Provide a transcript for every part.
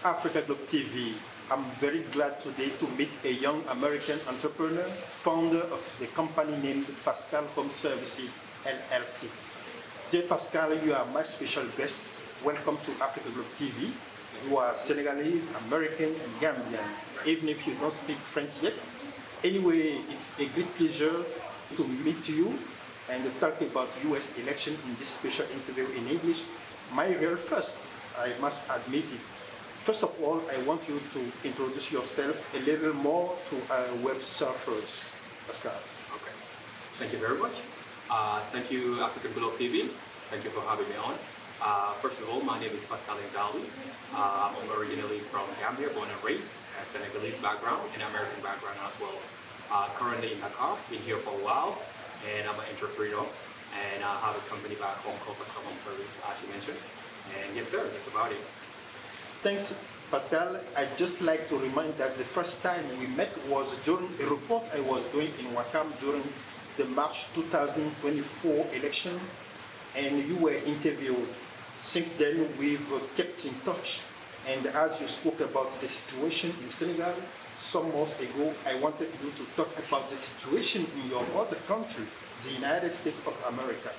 AfricaGlobe TV. I'm very glad today to meet a young American entrepreneur, founder of the company named Pascal Home Services LLC. Dear Pascal, you are my special guest. Welcome to AfricaGlobe TV. You are Senegalese, American, and Gambian, even if you don't speak French yet. Anyway, it's a great pleasure to meet you and to talk about US election in this special interview in English. My real first, I must admit it. First of all, I want you to introduce yourself a little more to our web surfers. Pascal. Okay. Thank you very much. Thank you, AfricaGlobe TV. Thank you for having me on. First of all, my name is Pascal Nzally. I'm originally from Gambia, born and raised, a Senegalese background and American background as well. Currently in Dakar, been here for a while, and I'm an entrepreneur, and I have a company back home called Pascal Home Service, as you mentioned. And yes, sir, that's about it. Thanks, Pascal. I'd just like to remind that the first time we met was during a report I was doing in Wakam during the March 2024 election, and you were interviewed. Since then, we've kept in touch, and as you spoke about the situation in Senegal some months ago, I wanted you to talk about the situation in your other country, the United States of America.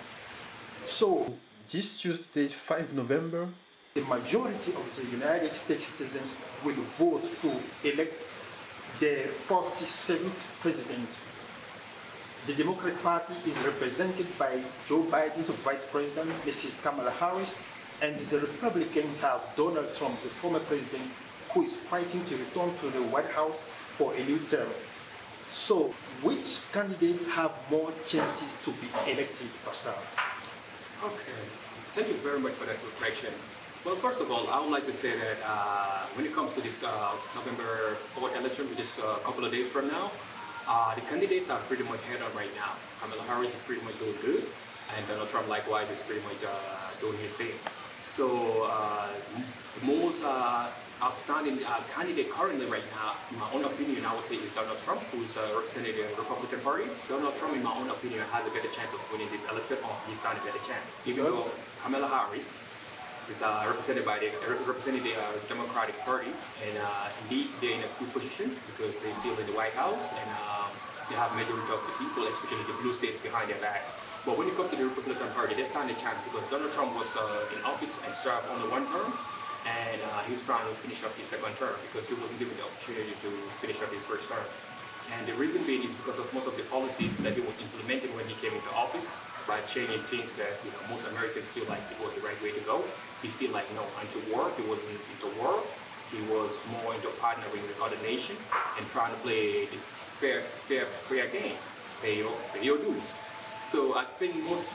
So, this Tuesday, 5 November, the majority of the United States citizens will vote to elect the 47th president. The Democrat Party is represented by Joe Biden's Vice President, Mrs. Kamala Haris, and the Republicans have Donald Trump, the former president, who is fighting to return to the White House for a new term. So, which candidate have more chances to be elected, Pascal? Okay, thank you very much for that question. Well, first of all, I would like to say that when it comes to this November 4th election, which is a couple of days from now, the candidates are pretty much head on right now. Kamala Haris is pretty much doing good, and Donald Trump likewise is pretty much doing his thing. So the most outstanding candidate currently right now, in my own opinion, I would say is Donald Trump, who is representing the Republican Party. Donald Trump, in my own opinion, has a better chance of winning this election, or he's standing a better chance. Even though Kamala Haris is representing the Democratic Party, and indeed they're in a good position because they're still in the White House, and they have majority of the people, especially the blue states, behind their back. But when it comes to the Republican Party, they stand a chance because Donald Trump was in office and served only one term, and he was trying to finish up his second term because he wasn't given the opportunity to finish up his first term. And the reason being is because of most of the policies that he was implementing when he came into office, by changing things that most Americans feel like it was the right way to go. He feel like anti-war. He wasn't into war. He was more into partnering with other nations and trying to play the fair game, pay your dues. So I think most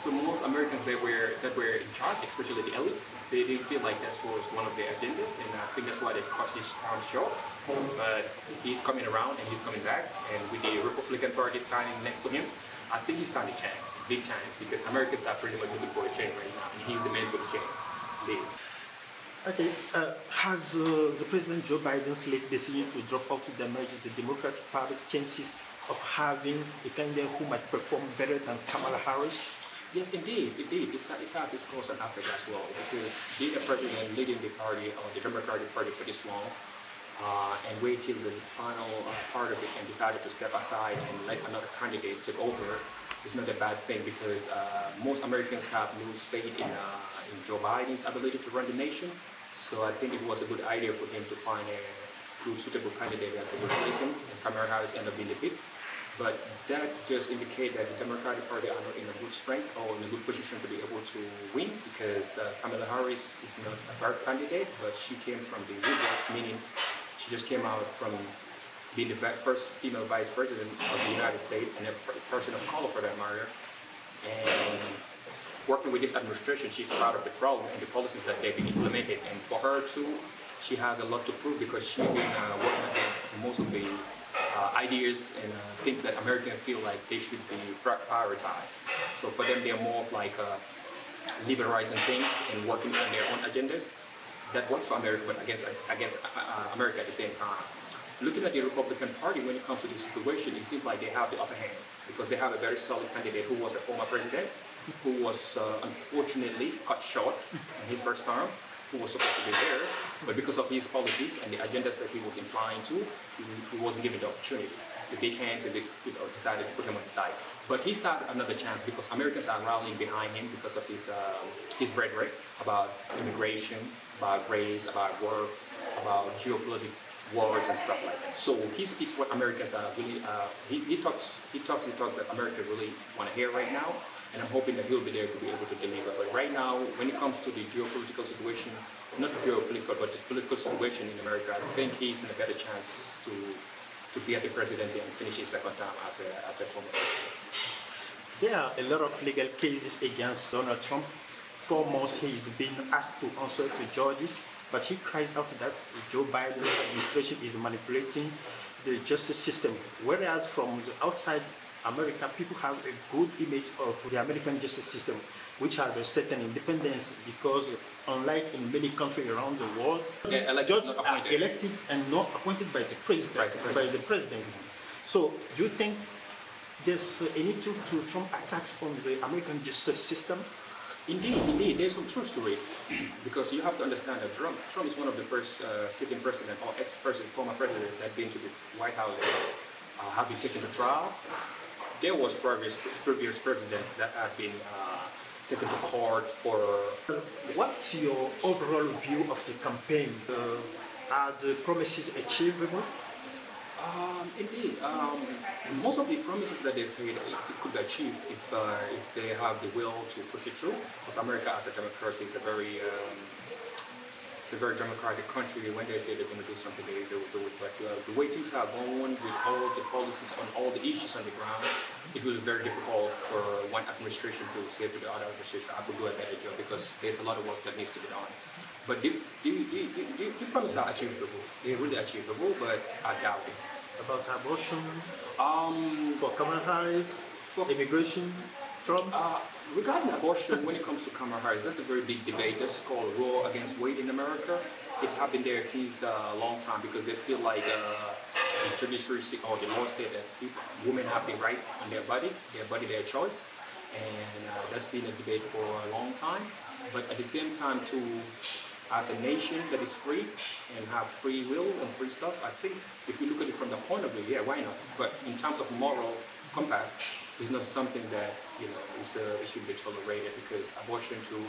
Americans that were in charge, especially the elite, they feel like that was one of their agendas, and I think that's why they cut this term short. But he's coming around and he's coming back, and with the Republican Party standing next to him, I think he stands a chance, big chance, because Americans are pretty much looking for a change right now, and he's the man for the change. Indeed. Okay, has the President Joe Biden's late decision to drop out to damage the Democratic Party's chances of having a candidate who might perform better than Kamala Haris? Yes, indeed. It has its pros in Africa as well, because being a president leading the party, or the Democratic Party for this long, and wait till the final part of it and decided to step aside and let another candidate take over is not a bad thing, because most Americans have lost faith in Joe Biden's ability to run the nation. So I think it was a good idea for him to find a good, suitable candidate that could replace him, and Kamala Harris ended up being the pick. But that just indicates that the Democratic Party are not in a good strength or in a good position to be able to win, because Kamala Harris is not a bad candidate, but she came from the woodworks, meaning she just came out from being the first female vice president of the United States and a person of color for that matter. And working with this administration, she's proud of the problem and the policies that they've been implemented. And for her too, she has a lot to prove because she's been working against most of the ideas and things that Americans feel like they should be prioritized. So for them, they're more of like liberalizing things and working on their own agendas. That works for America, but against America at the same time. Looking at the Republican Party, when it comes to this situation, it seems like they have the upper hand because they have a very solid candidate who was a former president, who was unfortunately cut short in his first term, who was supposed to be there, but because of his policies and the agendas that he was implying to, he wasn't given the opportunity. The big hands decided to put him on the side. But he started another chance because Americans are rallying behind him because of his rhetoric about immigration, about race, about work, about geopolitical wars and stuff like that. So he speaks what Americans are really, he talks that America really want to hear right now, and I'm hoping that he'll be there to be able to deliver. But right now, when it comes to the geopolitical situation, not geopolitical, but the political situation in America, I think he's in a better chance to be at the presidency and finish his second term as a former president. There are a lot of legal cases against Donald Trump. For months, he's been asked to answer to judges, but he cries out that Joe Biden's administration is manipulating the justice system. Whereas from the outside America, people have a good image of the American justice system, which has a certain independence because unlike in many countries around the world, judges are elected and not appointed by the president. So do you think there's any truth to Trump attacks on the American justice system? Indeed, there's some truth to it, because you have to understand that Trump is one of the first sitting president or ex-president, former president that been to the White House, have been taken to trial. There was previous president that have been taken to court for. What's your overall view of the campaign? Are the promises achievable? Indeed, most of the promises that they say that it could be achieved if they have the will to push it through. Because America, as a democracy, is a very democratic country. When they say they're going to do something, they will do it. But the way things are going, with all the policies on all the issues on the ground, it will be very difficult for one administration to say to the other administration, I could do a better job, because there's a lot of work that needs to be done. But the promises are achievable. They're really achievable, but I doubt it. About abortion, for Kamala Haris, for immigration, Trump? Regarding abortion, when it comes to Kamala Haris, that's a very big debate. That's called Roe against Wade in America. It has been there since a long time because they feel like the judiciary or the law said that women have the right on their body, their choice. And that's been a debate for a long time. But at the same time, as a nation that is free and have free will and free stuff, I think if you look at it from the point of view, yeah, why not? But in terms of moral compass, it's not something that it should be tolerated, because abortion too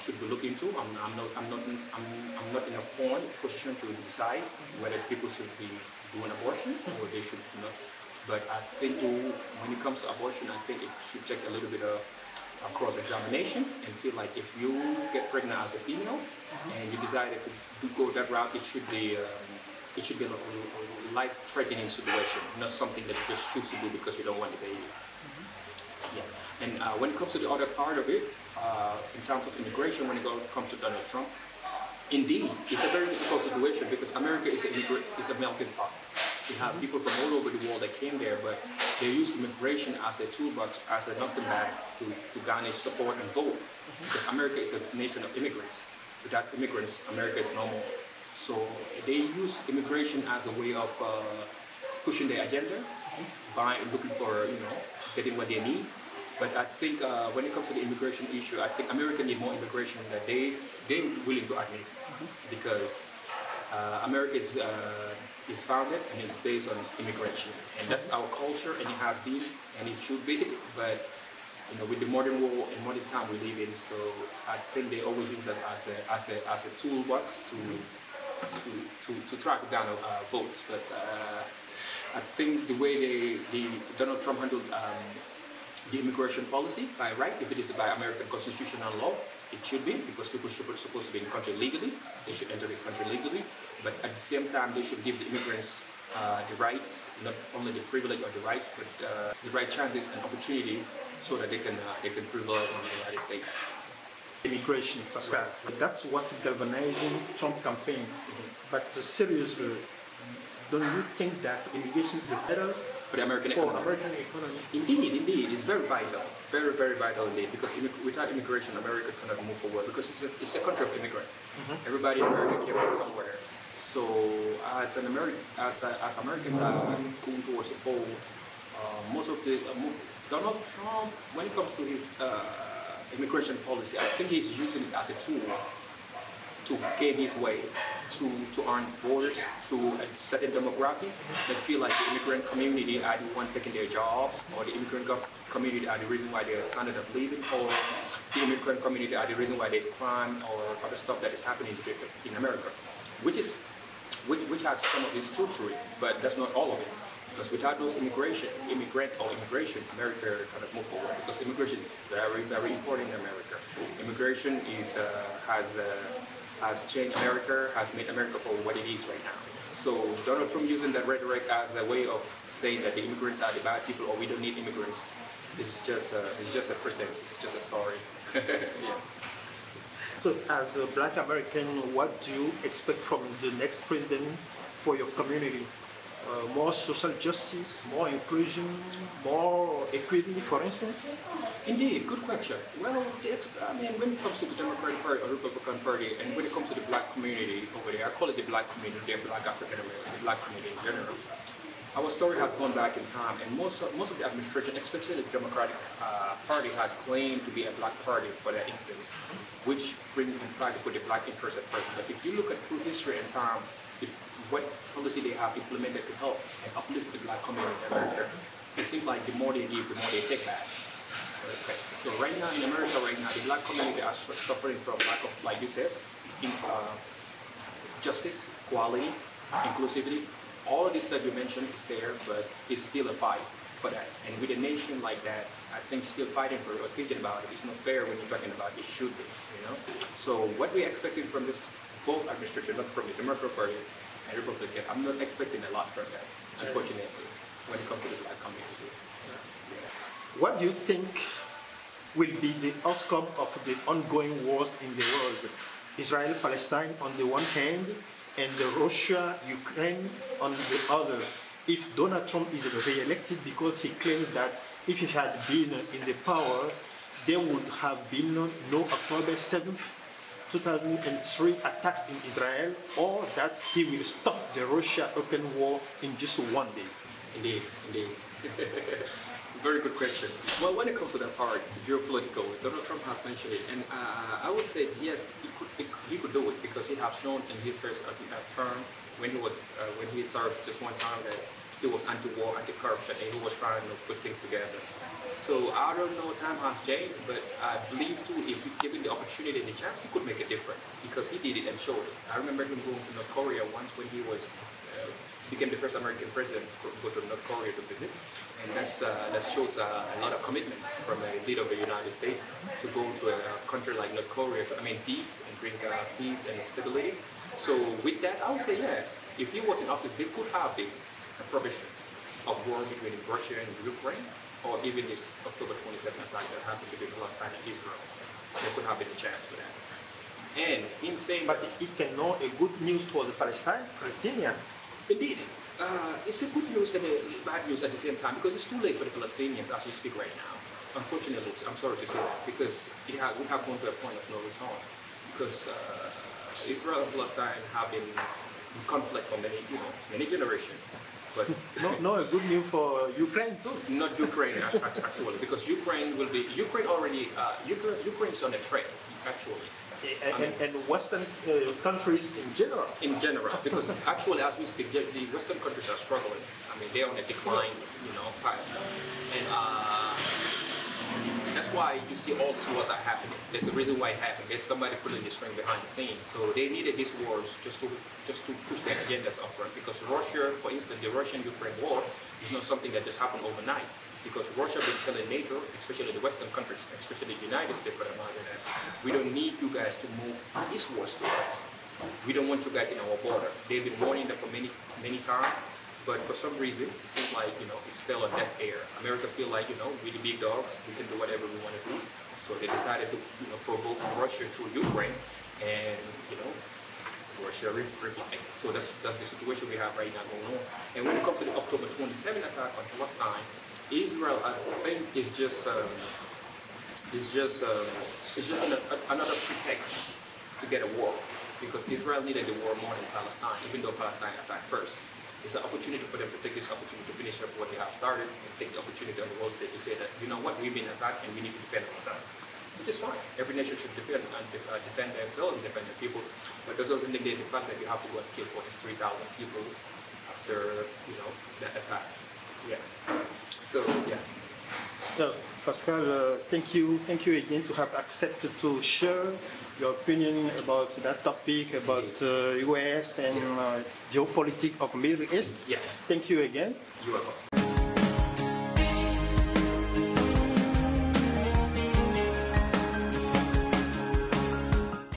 should be looked into. I'm not in a position to decide whether people should be doing abortion or they should not. But I think when it comes to abortion, I think it should take a little bit of cross-examination and feel like if you get pregnant as a female and you decided to go that route, it should be a life-threatening situation, not something that you just choose to do because you don't want the baby. Yeah. And when it comes to the other part of it, in terms of immigration, when it comes to Donald Trump, indeed, it's a very difficult situation because America is a melting pot. We have people from all over the world that came there, but they use immigration as a toolbox, as a knocking bag to garnish support and vote. Because America is a nation of immigrants. Without immigrants, America is no more. So they use immigration as a way of pushing their agenda, by looking for, getting what they need. But I think when it comes to the immigration issue, I think America needs more immigration than they're willing to admit, because America is founded and it's based on immigration, and that's our culture, and it has been, and it should be. But with the modern world and modern time we live in, so I think they always use that as a toolbox to try to garner votes. But I think the way Donald Trump handled the immigration policy by right, if it is by American constitutional law, it should be, because people are supposed to be in the country legally. They should enter the country legally, but at the same time they should give the immigrants the rights, not only the privilege or the rights, but the right chances and opportunity so that they can prevail in the United States. Immigration, Pascal. Right. That's what's galvanizing Trump campaign. But seriously, don't you think that immigration is better for the American economy? Indeed, it's very vital, very, very vital indeed, because without immigration, America cannot move forward, because it's a country of immigrants. Everybody in America came from somewhere. So as Americans are going towards the goal, most of the Donald Trump, when it comes to his immigration policy, I think he's using it as a tool to gain his way, to earn voters through a certain demographic that feel like the immigrant community are the one taking their jobs, or the immigrant community are the reason why their standard of living, or the immigrant community are the reason why there's crime or other stuff that is happening in America, which has some of its truth to it, but that's not all of it. Because without those immigration, America kind of move forward. Because immigration is very, very important in America. Immigration has changed America, has made America for what it is right now. So Donald Trump using that rhetoric as a way of saying that the immigrants are the bad people or we don't need immigrants, it's just a pretense. It's just a story. Yeah. So as a Black American, what do you expect from the next president for your community? More social justice, more inclusion, more equity, for instance? Indeed, good question. Well, when it comes to the Democratic Party or Republican Party, and when it comes to the Black community over there, I call it the Black community, the Black African American, the Black community in general. Our story has gone back in time, and most of the administration, especially the Democratic Party, has claimed to be a Black party for that instance, which brings and try to put the Black interest at first. But if you look at through history and time, what policy they have implemented to help and uplift the Black community in America, it seems like the more they give, the more they take back. Okay. So right now in America, the Black community are suffering from lack of, like you said, justice, equality, inclusivity. All of this that you mentioned is there, but it's still a fight for that. And with a nation like that, I think still fighting for or thinking about it. It's not fair when you're talking about it should be, you know. So what we're expecting from this both administration, not from the Democratic Party and Republican, I'm not expecting a lot from that, unfortunately, when it comes to the Black community. Yeah. What do you think will be the outcome of the ongoing wars in the world? Israel-Palestine on the one hand, and Russia-Ukraine on the other. If Donald Trump is re-elected, because he claims that if he had been in the power, there would have been no October 7th, 2003 attacks in Israel, or that he will stop the Russia-Ukraine war in just one day? Indeed, indeed. Very good question. Well, when it comes to that part, geopolitical, Donald Trump has mentioned it, and I would say yes, he could do it because he has shown in his first term when he served just one time that he was anti-war, anti-corruption, and he was trying to put things together. So I don't know, time has changed, but I believe too, if you give him the opportunity and the chance, he could make a difference because he did it and showed it. I remember him going to North Korea once when he was became the first American president to go to North Korea to visit, and that shows a lot of commitment from a leader of the United States to go to a country like North Korea to peace and bring peace and stability. So with that, I would say yeah, if he was in office, they could have the provision of war between Russia and Ukraine, or even this October 27th attack that happened between Palestine and Israel. There could have been a chance for that. And him saying, but it can know a good news for the Palestinians. Indeed, it's a good news and a bad news at the same time because it's too late for the Palestinians as we speak right now. Unfortunately, I'm sorry to say that because we have gone to a point of no return because Israel and Palestine have been in conflict for many generations. But no, a good news for Ukraine too. Not Ukraine actually, because Ukraine already Ukraine's on a threat actually. And Western countries in general. In general, because actually, as we speak, the Western countries are struggling. I mean, they're on a decline, path. And that's why you see all these wars are happening. There's a reason why it happened. There's somebody putting the string behind the scenes. So they needed these wars just to push their agendas up front. Because Russia, for instance, the Russian-Ukraine war is not something that just happened overnight. Because Russia has been telling NATO, especially the Western countries, especially the United States for that matter, that we don't need you guys to move eastwards to us. We don't want you guys in our border. They've been warning them for many times, but for some reason, it seems like, it's fell on deaf ear. America feel like, we're the big dogs, we can do whatever we want to do. So they decided to, provoke Russia through Ukraine, and, Russia replied. So that's the situation we have right now going on. And when it comes to the October 27th attack on Palestine, Israel, I think, is just another pretext to get a war, because Israel needed the war more than Palestine, even though Palestine attacked first. It's an opportunity for them to take this opportunity to finish up what they have started and take the opportunity on the world stage to say that, you know what, we've been attacked and we need to defend ourselves. which is fine. Every nation should defend themselves and defend their people, but that doesn't negate the fact that you have to go and kill 43,000 people after, you know, that attack. Yeah. So, yeah. So, Pascal, thank you again to have accepted to share your opinion about that topic, about US and geopolitics of Middle East. Yeah. Thank you again. You are welcome.